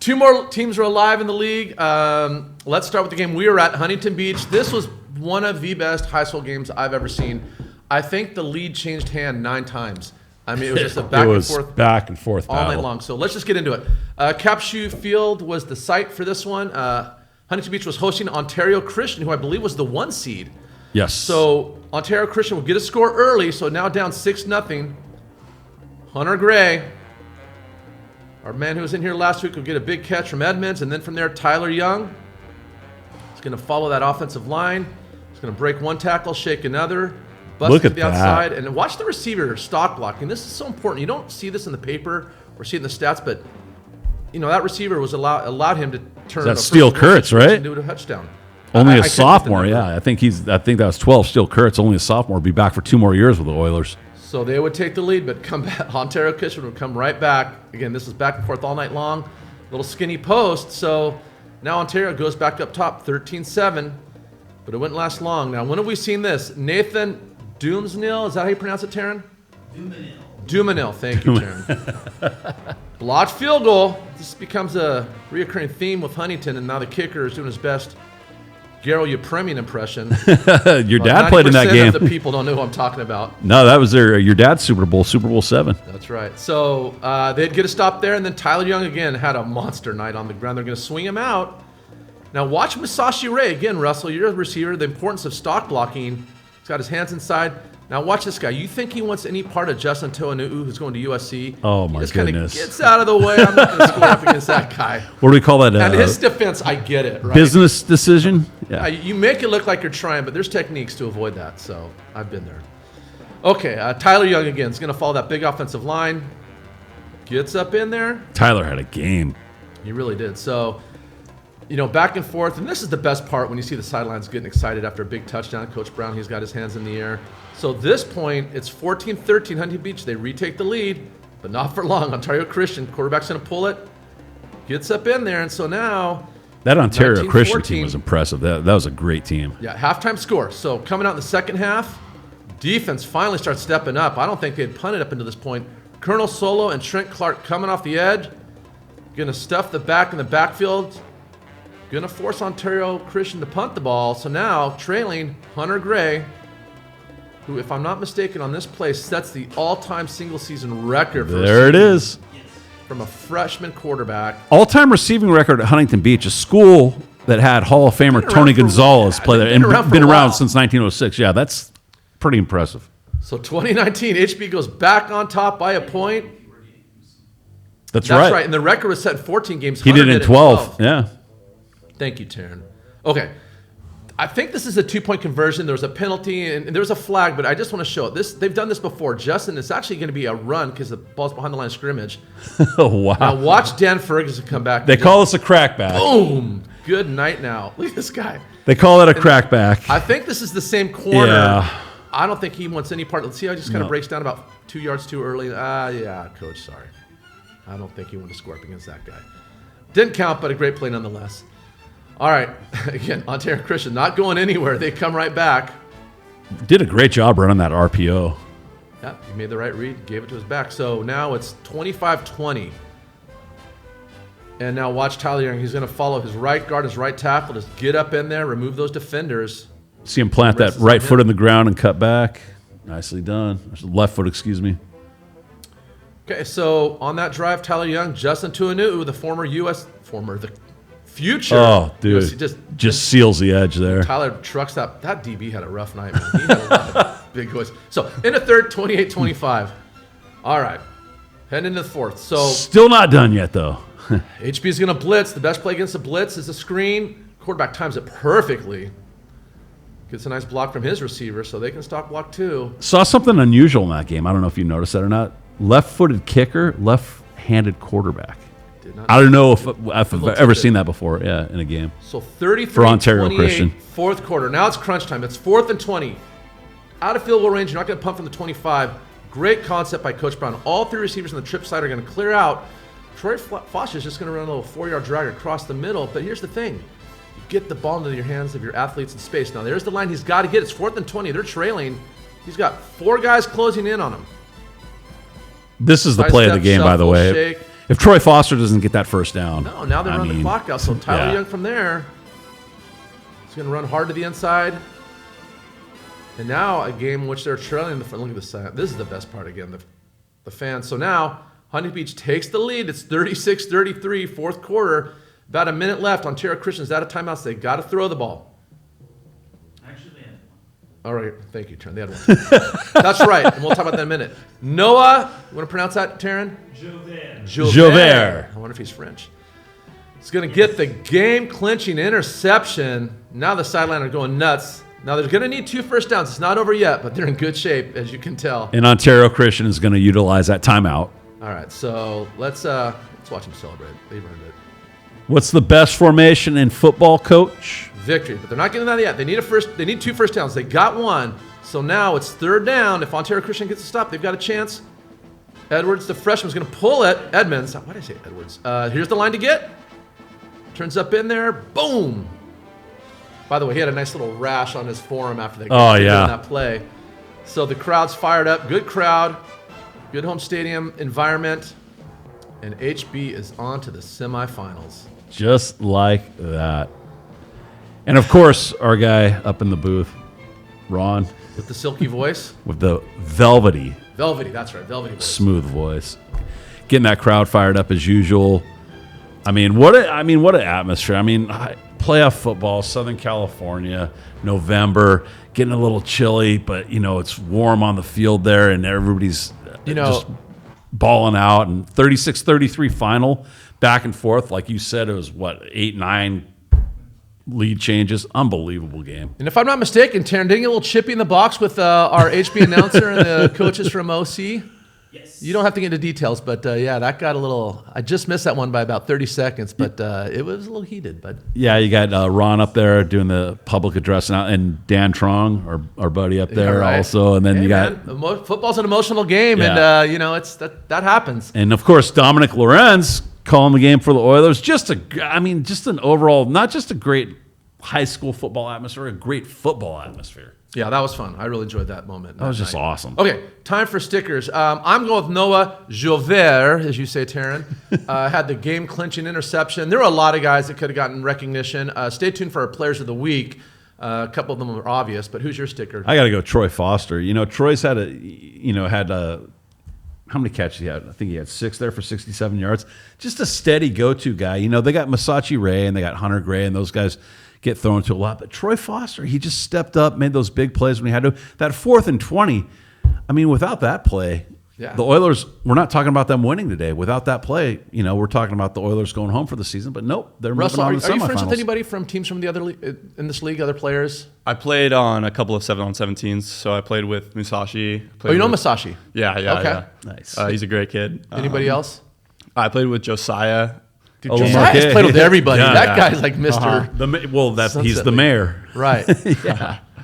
Two more teams are alive in the league. Let's start with the game we were at, Huntington Beach. This was one of the best high school games I've ever seen. I think the lead changed hand 9 times. I mean, it was just a back and forth battle all night long. So let's just get into it. Capshew Field was the site for this one. Huntington Beach was hosting Ontario Christian, who I believe was the 1 seed. Yes. So Ontario Christian will get a score early, so now down 6-0. Hunter Gray, our man who was in here last week, will get a big catch from Edmonds, and then from there, Tyler Young is going to follow that offensive line. He's going to break 1 tackle, shake another, bust to the outside, and watch the receiver stock blocking. This is so important. You don't see this in the paper or see it in the stats, but you know that receiver was allowed him to turn. That's Steele Kurtz, right? Into a touchdown. Only a sophomore, yeah. I think that was 12. Steele Kurtz, only a sophomore, be back for 2 more years with the Oilers. So they would take the lead, but come back. Ontario Christian would come right back. Again, this is back and forth all night long. Little skinny post. So now Ontario goes back up top, 13-7, but it wouldn't last long. Now, when have we seen this? Nathan Doomsnil, is that how you pronounce it, Taryn? Dumanil. Thank you, Taryn. Blocked field goal. This becomes a reoccurring theme with Huntington, and now the kicker is doing his best Garo Yepremian impression. Your dad played in that game. 90% of the people don't know who I'm talking about. No, that was your dad's Super Bowl 7. That's right. So they'd get a stop there, and then Tyler Young again had a monster night on the ground. They're going to swing him out. Now watch Masashi Ray. Again, Russell, you're a receiver. The importance of stock blocking. He's got his hands inside. Now watch this guy. You think he wants any part of Justin To'Anu'u, who's going to USC? Oh, my goodness. He just kind of gets out of the way. I'm not going to square up against that guy. What do we call that? And his defense, I get it. Right? Business decision? Yeah. You make it look like you're trying, but there's techniques to avoid that. So I've been there. Okay, Tyler Young again is going to follow that big offensive line. Gets up in there. Tyler had a game. He really did. So, you know, back and forth. And this is the best part when you see the sidelines getting excited after a big touchdown. Coach Brown, he's got his hands in the air. So this point, it's 14-13 Huntington Beach. They retake the lead, but not for long. Ontario Christian, quarterback's going to pull it. Gets up in there. And so now that Ontario Christian team was impressive. That was a great team. Yeah, halftime score. So coming out in the second half, defense finally starts stepping up. I don't think they'd punted up until this point. Colonel Solo and Trent Clark coming off the edge. Going to stuff the back in the backfield. Going to force Ontario Christian to punt the ball. So now trailing Hunter Gray, who, if I'm not mistaken, on this play sets the all-time single-season record. There it is. From a freshman quarterback. All-time receiving record at Huntington Beach, a school that had Hall of Famer Tony Gonzalez play there and been around since 1906. Yeah, that's pretty impressive. So 2019, HB goes back on top by a point. That's right. And the record was set in 14 games. He did it in 12. Yeah. Thank you, Taryn. Okay. I think this is a 2-point conversion. There was a penalty and there was a flag, but I just want to show it. They've done this before. Justin, it's actually going to be a run because the ball's behind the line of scrimmage. Oh, wow. Now watch Dan Ferguson come back. They call this a crackback. Boom. Good night now. Look at this guy. They call it a crackback. I think this is the same corner. Yeah. I don't think he wants any part. Let's see how he just kind of breaks down about 2 yards too early. Yeah, coach, sorry. I don't think he wanted to score up against that guy. Didn't count, but a great play nonetheless. All right, again, Ontario Christian not going anywhere. They come right back. Did a great job running that RPO. Yeah, he made the right read, gave it to his back. So now it's 25-20. And now watch Tyler Young. He's going to follow his right guard, his right tackle. Just get up in there, remove those defenders. See him plant that right foot in the ground and cut back. Nicely done. Left foot, excuse me. Okay, so on that drive, Tyler Young, Justin Tuinu'u, the future. Oh, dude. Just seals the edge there. Tyler trucks that. That DB had a rough night, man. He had a lot of big boys. So in the third, 28-25. All right. Heading into the fourth. So still not done yet, though. HB is going to blitz. The best play against the blitz is the screen. Quarterback times it perfectly. Gets a nice block from his receiver, so they can stock block too. Saw something unusual in that game. I don't know if you noticed that or not. Left-footed kicker, left-handed quarterback. I don't know if I've ever seen that before, in a game. So 33 for Ontario Christian. Fourth quarter. Now it's crunch time. It's 4th and 20. Out of field goal range. You're not going to pump from the 25. Great concept by Coach Brown. All 3 receivers on the trip side are going to clear out. Troy Fosh is just going to run a little 4-yard drag across the middle. But here's the thing. You get the ball into your hands of your athletes in space. Now there's the line he's got to get. It's 4th and 20. They're trailing. He's got 4 guys closing in on him. This is the play of the game, by the way. If Troy Foster doesn't get that first down. No, now they're running the clock out. So Tyler yeah. Young from there is going to run hard to the inside. And now a game in which they're trailing the front. Look at this. This is the best part again, the fans. So now Huntington Beach takes the lead. It's 36-33, fourth quarter. About a minute left. Ontario Christian's out of timeouts. They got to throw the ball. Actually, they had one. All right. Thank you, Taryn. They had one. That's right. And we'll talk about that in a minute. Noah, you want to pronounce that, Taryn? Javert. I wonder if he's French. He's going to get the game-clinching interception. Now the sideline are going nuts. Now they're going to need 2 first downs. It's not over yet, but they're in good shape, as you can tell. And Ontario Christian is going to utilize that timeout. All right, so let's watch them celebrate. They've earned it. What's the best formation in football, Coach? Victory, but they're not getting that yet. They need 2 first downs. They got 1, so now it's 3rd down. If Ontario Christian gets a stop, they've got a chance. Edwards, the freshman, is going to pull it. Edmonds, why did I say Edwards? Here's the line to get. Turns up in there. Boom. By the way, he had a nice little rash on his forearm after they got that play. So the crowd's fired up. Good crowd. Good home stadium environment. And HB is on to the semifinals. Just like that. And, of course, our guy up in the booth, Ron. With the silky voice? With the velvety. Velvety, that's right. Velvety voice. Smooth voice. Getting that crowd fired up as usual. What an atmosphere. Playoff football, Southern California, November, getting a little chilly, but, it's warm on the field there, and everybody's just balling out. And 36-33 final, back and forth. Like you said, it was, 8-9 lead changes. Unbelievable game. And if I'm not mistaken, Taryn, didn't you get a little chippy in the box with our HB announcer and the coaches from OC? Yes. You don't have to get into details, but that got a little. I just missed that one by about 30 seconds, but it was a little heated. But yeah, you got Ron up there doing the public address now, and Dan Trong, our buddy up there also, and then you got football's an emotional game, and it's that happens. And of course, Dominic Lorenz calling the game for the Oilers. Just an overall, not just a great high school football atmosphere, a great football atmosphere. Yeah, that was fun. I really enjoyed that moment. That was just awesome. Okay, time for stickers. I'm going with Noah Javert, as you say, Taryn. Had the game-clinching interception. There were a lot of guys that could have gotten recognition. Stay tuned for our Players of the Week. A couple of them are obvious, but who's your sticker? I got to go Troy Foster. Troy's had how many catches he had? I think he had 6 there for 67 yards. Just a steady go-to guy. They got Massachi Ray and they got Hunter Gray, and those guys get thrown to a lot. But Troy Foster, he just stepped up, made those big plays when he had to. That 4th and 20, without that play, the Oilers, we're not talking about them winning today. Without that play, we're talking about the Oilers going home for the season. But nope, they're moving on to the semifinals. Are you friends with anybody from teams from the other in this league, other players? I played on a couple of 7-on-17s, so I played with Musashi. Musashi? Yeah. Okay. Yeah. Nice. He's a great kid. Anybody else? I played with Josiah. Dude, Josiah's played with everybody. That guy's like Mr. He's the mayor. Right. Yeah.